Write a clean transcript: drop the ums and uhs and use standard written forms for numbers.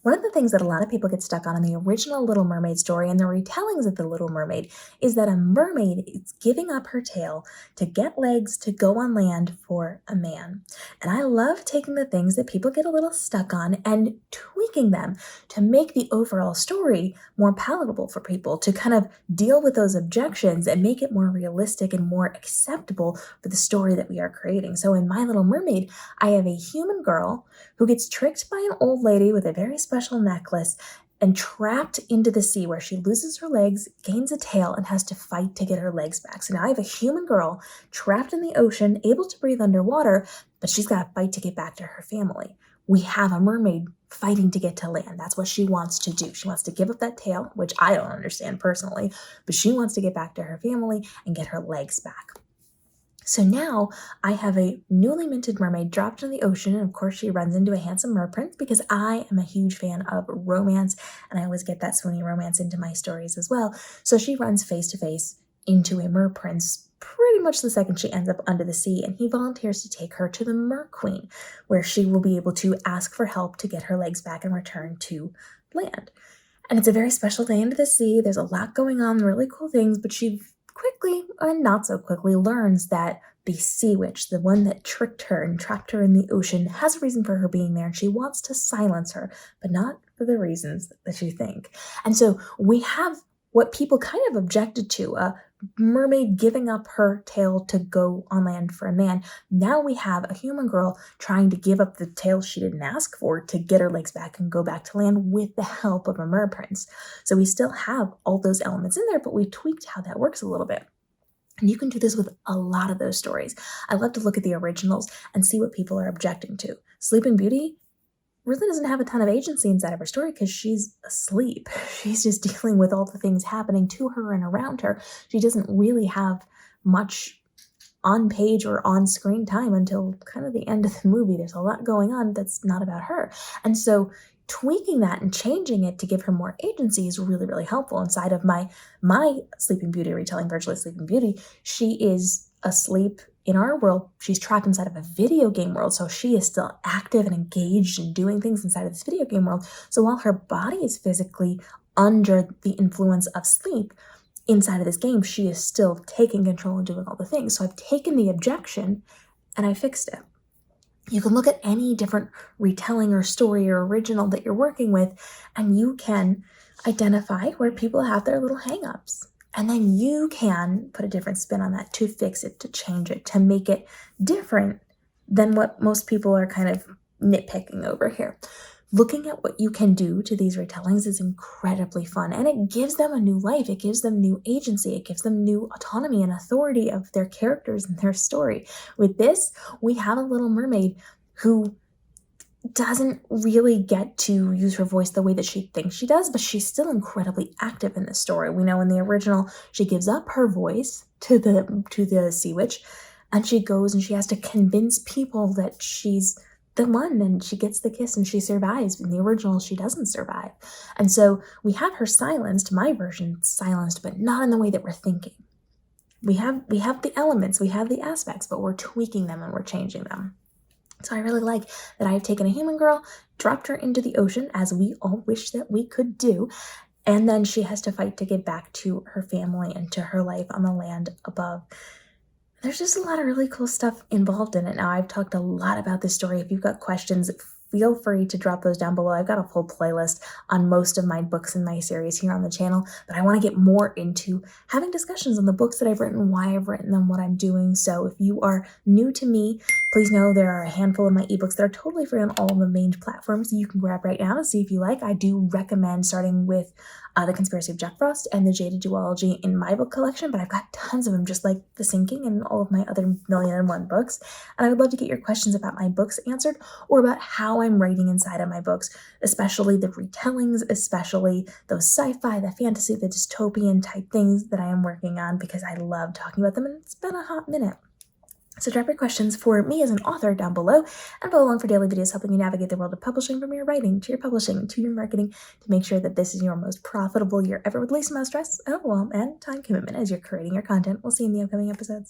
One of the things that a lot of people get stuck on in the original Little Mermaid story and the retellings of the Little Mermaid is that a mermaid is giving up her tail to get legs to go on land for a man. And I love taking the things that people get a little stuck on and tweaking them to make the overall story more palatable for people, to kind of deal with those objections and make it more realistic and more acceptable for the story that we are creating. So in My Little Mermaid, I have a human girl who gets tricked by an old lady with a very special necklace and trapped into the sea where she loses her legs, gains a tail, and has to fight to get her legs back. So now I have a human girl trapped in the ocean, able to breathe underwater, but she's got to fight to get back to her family. We have a mermaid fighting to get to land. That's what she wants to do. She wants to give up that tail, which I don't understand personally, but she wants to get back to her family and get her legs back. So now I have a newly minted mermaid dropped in the ocean, and of course she runs into a handsome mer prince because I am a huge fan of romance, and I always get that swoony romance into my stories as well. So she runs face to face into a mer prince pretty much the second she ends up under the sea, and he volunteers to take her to the Mer Queen, where she will be able to ask for help to get her legs back and return to land. And it's a very special day under the sea. There's a lot going on, really cool things, but she quickly, and not so quickly, learns that the sea witch, the one that tricked her and trapped her in the ocean, has a reason for her being there, and she wants to silence her, but not for the reasons that you think. And so we have what people kind of objected to, a mermaid giving up her tail to go on land for a man. Now we have a human girl trying to give up the tail she didn't ask for to get her legs back and go back to land with the help of a mer prince. So we still have all those elements in there, but we tweaked how that works a little bit. And you can do this with a lot of those stories. I love to look at the originals and see what people are objecting to. Sleeping Beauty really doesn't have a ton of agency inside of her story because she's asleep. She's just dealing with all the things happening to her and around her. She doesn't really have much on page or on screen time until kind of the end of the movie. There's a lot going on that's not about her. And so tweaking that and changing it to give her more agency is really, really helpful. Inside of my Sleeping Beauty retelling, Virtually Sleeping Beauty, she is asleep in our world. She's trapped inside of a video game world, so she is still active and engaged and doing things inside of this video game world. So while her body is physically under the influence of sleep, inside of this game, she is still taking control and doing all the things. So I've taken the objection and I fixed it. You can look at any different retelling or story or original that you're working with, and you can identify where people have their little hangups. And then you can put a different spin on that to fix it, to change it, to make it different than what most people are kind of nitpicking over here. Looking at what you can do to these retellings is incredibly fun, and it gives them a new life. It gives them new agency. It gives them new autonomy and authority of their characters and their story. With this, we have a Little Mermaid who doesn't really get to use her voice the way that she thinks she does, but she's still incredibly active in the story. We know in the original, she gives up her voice to the sea witch, and she goes and she has to convince people that she's the one, and she gets the kiss and she survives. In the original, she doesn't survive. And so we have her silenced, my version silenced, but not in the way that we're thinking. We have the elements, we have the aspects, but we're tweaking them and we're changing them. So I really like that I have taken a human girl, dropped her into the ocean, as we all wish that we could do, and then she has to fight to get back to her family and to her life on the land above. There's just a lot of really cool stuff involved in it. Now, I've talked a lot about this story. If you've got questions, feel free to drop those down below. I've got a full playlist on most of my books in my series here on the channel, but I want to get more into having discussions on the books that I've written, why I've written them, what I'm doing. So if you are new to me, please know there are a handful of my ebooks that are totally free on all of the main platforms you can grab right now to see if you like. I do recommend starting with The Conspiracy of Jack Frost and The Jaded Duology in my book collection, but I've got tons of them, just like The Sinking and all of my other 1,000,001 books. And I would love to get your questions about my books answered, or about how I'm writing inside of my books, especially the retellings, especially those sci-fi, the fantasy, the dystopian type things that I am working on, because I love talking about them, and it's been a hot minute. So drop your questions for me as an author down below, and follow along for daily videos helping you navigate the world of publishing, from your writing to your publishing to your marketing, to make sure that this is your most profitable year ever with least amount of stress, overwhelm, and time commitment as you're creating your content. We'll see you in the upcoming episodes.